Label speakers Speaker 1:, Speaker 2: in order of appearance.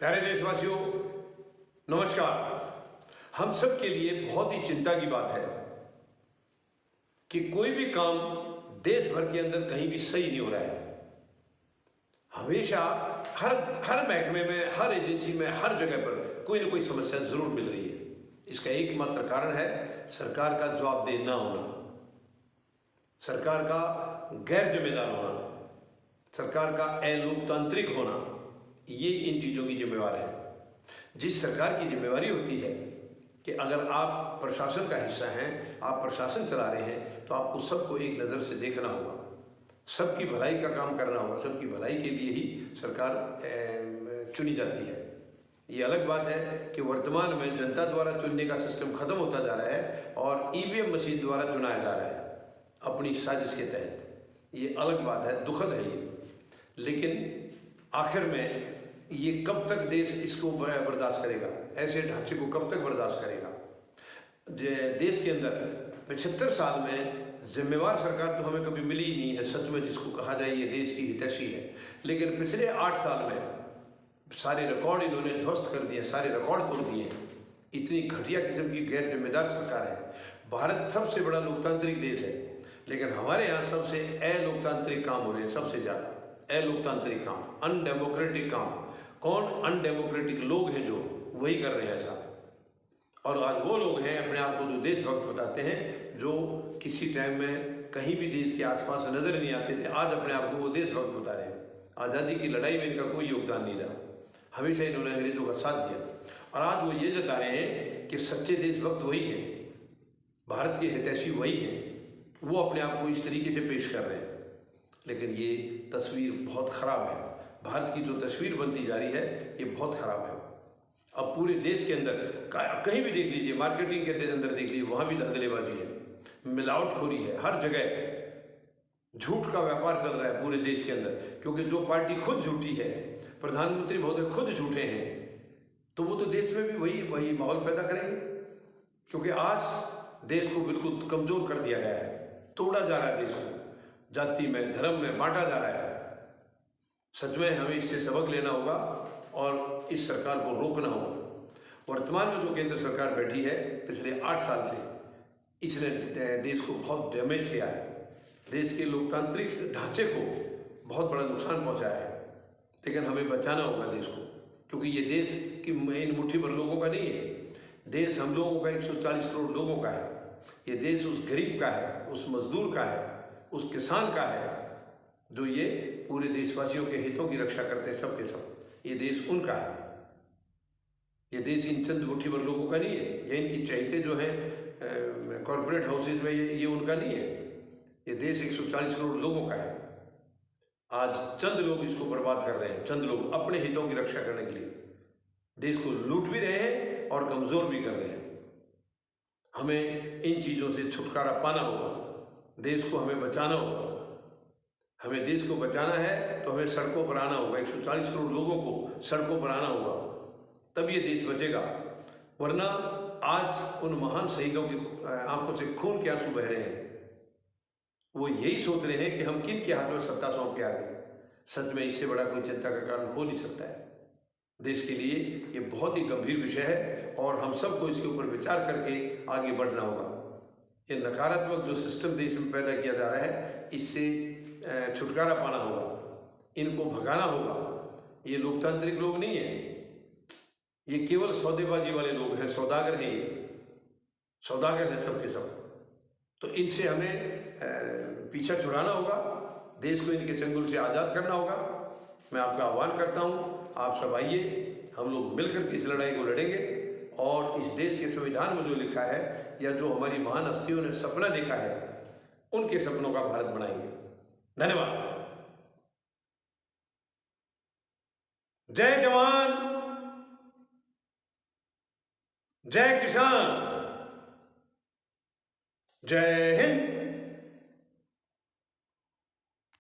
Speaker 1: प्यारे देशवासियों, नमस्कार। हम सब के लिए बहुत ही चिंता की बात है कि कोई भी काम देश भर के अंदर कहीं भी सही नहीं हो रहा है। हमेशा हर हर महकमे में, हर एजेंसी में, हर जगह पर कोई ना कोई समस्या जरूर मिल रही है। इसका एकमात्र कारण है सरकार का जवाबदेह ना होना, सरकार का गैर जिम्मेदार होना, सरकार का अलोकतांत्रिक होना। ये इन चीज़ों की जिम्मेवार है। जिस सरकार की जिम्मेवारी होती है कि अगर आप प्रशासन का हिस्सा हैं, आप प्रशासन चला रहे हैं, तो आपको सबको एक नज़र से देखना होगा, सबकी भलाई का काम करना होगा। सबकी भलाई के लिए ही सरकार चुनी जाती है। ये अलग बात है कि वर्तमान में जनता द्वारा चुनने का सिस्टम खत्म होता जा रहा है और ईवीएम मशीन द्वारा चुनाया जा रहा है अपनी साजिश के तहत। ये अलग बात है, दुखद है ये। लेकिन आखिर में ये कब तक देश इसको बर्दाश्त करेगा? ऐसे ढांचे को कब तक बर्दाश्त करेगा? देश के अंदर 75 साल में जिम्मेवार सरकार तो हमें कभी मिली ही नहीं है, सच में जिसको कहा जाए ये देश की हितैषी है। लेकिन पिछले 8 साल में सारे रिकॉर्ड इन्होंने ध्वस्त कर दिए, सारे रिकॉर्ड तोड़ दिए। इतनी घटिया किस्म की गैर जिम्मेदार सरकार है। भारत सबसे बड़ा लोकतांत्रिक देश है, लेकिन हमारे यहाँ सबसे अलोकतांत्रिक काम हो रहे हैं, सबसे ज़्यादा अलोकतांत्रिक काम, अनडेमोक्रेटिक काम। कौन? अनडेमोक्रेटिक लोग हैं जो वही कर रहे हैं ऐसा। और आज वो लोग हैं अपने आप को जो देशभक्त बताते हैं, जो किसी टाइम में कहीं भी देश के आसपास नजर नहीं आते थे, आज अपने आप को वो देशभक्त बता रहे हैं। आज़ादी की लड़ाई में इनका कोई योगदान नहीं रहा, हमेशा इन्होंने अंग्रेजों का साथ दिया। और आज वो ये जता रहे हैं कि सच्चे देशभक्त वही हैं, भारत के हितैषी वही हैं। वो अपने आप को इस तरीके से पेश कर रहे हैं। लेकिन ये तस्वीर बहुत ख़राब है। भारत की जो तस्वीर बनती जा रही है ये बहुत ख़राब है। अब पूरे देश के अंदर कहीं भी देख लीजिए, मार्केटिंग के अंदर देख लीजिए, वहाँ भी धांधलेबाजी है, मिलावटखोरी है, हर जगह झूठ का व्यापार चल रहा है पूरे देश के अंदर। क्योंकि जो पार्टी खुद झूठी है, प्रधानमंत्री महोदय खुद झूठे हैं, तो वो तो देश में भी वही माहौल पैदा करेंगे। क्योंकि आज देश को बिल्कुल कमज़ोर कर दिया गया है, तोड़ा जा रहा है देश को, जाति में, धर्म में बांटा जा रहा है। सच में हमें इससे सबक लेना होगा और इस सरकार को रोकना होगा। वर्तमान में जो केंद्र सरकार बैठी है पिछले 8 साल से, इसने देश को बहुत डैमेज किया है, देश के लोकतांत्रिक ढांचे को बहुत बड़ा नुकसान पहुंचाया है। लेकिन हमें बचाना होगा देश को, क्योंकि ये देश की इन मुट्ठी भर लोगों का नहीं है। देश हम लोगों का 140 करोड़ लोगों का है। ये देश उस गरीब का है, उस मजदूर का है, उस किसान का है, जो ये पूरे देशवासियों के हितों की रक्षा करते हैं, सब के सब। ये देश उनका है। ये देश इन चंद मुट्ठी भर लोगों का नहीं है। ये इनकी चहेते जो हैं कॉरपोरेट हाउसेज में, ये उनका नहीं है। ये देश 140 करोड़ लोगों का है। आज चंद लोग इसको बर्बाद कर रहे हैं, चंद लोग अपने हितों की रक्षा करने के लिए देश को लूट भी रहे हैं और कमज़ोर भी कर रहे हैं। हमें इन चीज़ों से छुटकारा पाना होगा, देश को हमें बचाना होगा। हमें देश को बचाना है तो हमें सड़कों पर आना होगा, 140 करोड़ लोगों को सड़कों पर आना होगा, तब ये देश बचेगा। वरना आज उन महान शहीदों की आंखों से खून के आंसू बह रहे हैं। वो यही सोच रहे हैं कि हम किन के हाथ में सत्ता सौंप के आ गए। सच में इससे बड़ा कोई चिंता का कारण हो नहीं सकता है। देश के लिए ये बहुत ही गंभीर विषय है और हम सबको इसके ऊपर विचार करके आगे बढ़ना होगा। ये नकारात्मक जो सिस्टम देश में पैदा किया जा रहा है, इससे छुटकारा पाना होगा, इनको भगाना होगा। ये लोकतांत्रिक लोग नहीं है, ये केवल सौदेबाजी वाले लोग हैं, सौदागर हैं, ये सौदागर हैं सब के सब। तो इनसे हमें पीछा छुड़ाना होगा, देश को इनके चंगुल से आज़ाद करना होगा। मैं आपका आह्वान करता हूँ, आप सब आइए, हम लोग मिलकर के इस लड़ाई को लड़ेंगे और इस देश के संविधान में जो लिखा है या जो हमारी महान हस्तियों ने सपना देखा है, उनके सपनों का भारत बनाएंगे। धन्यवाद। जय जवान, जय किसान, जय हिंद।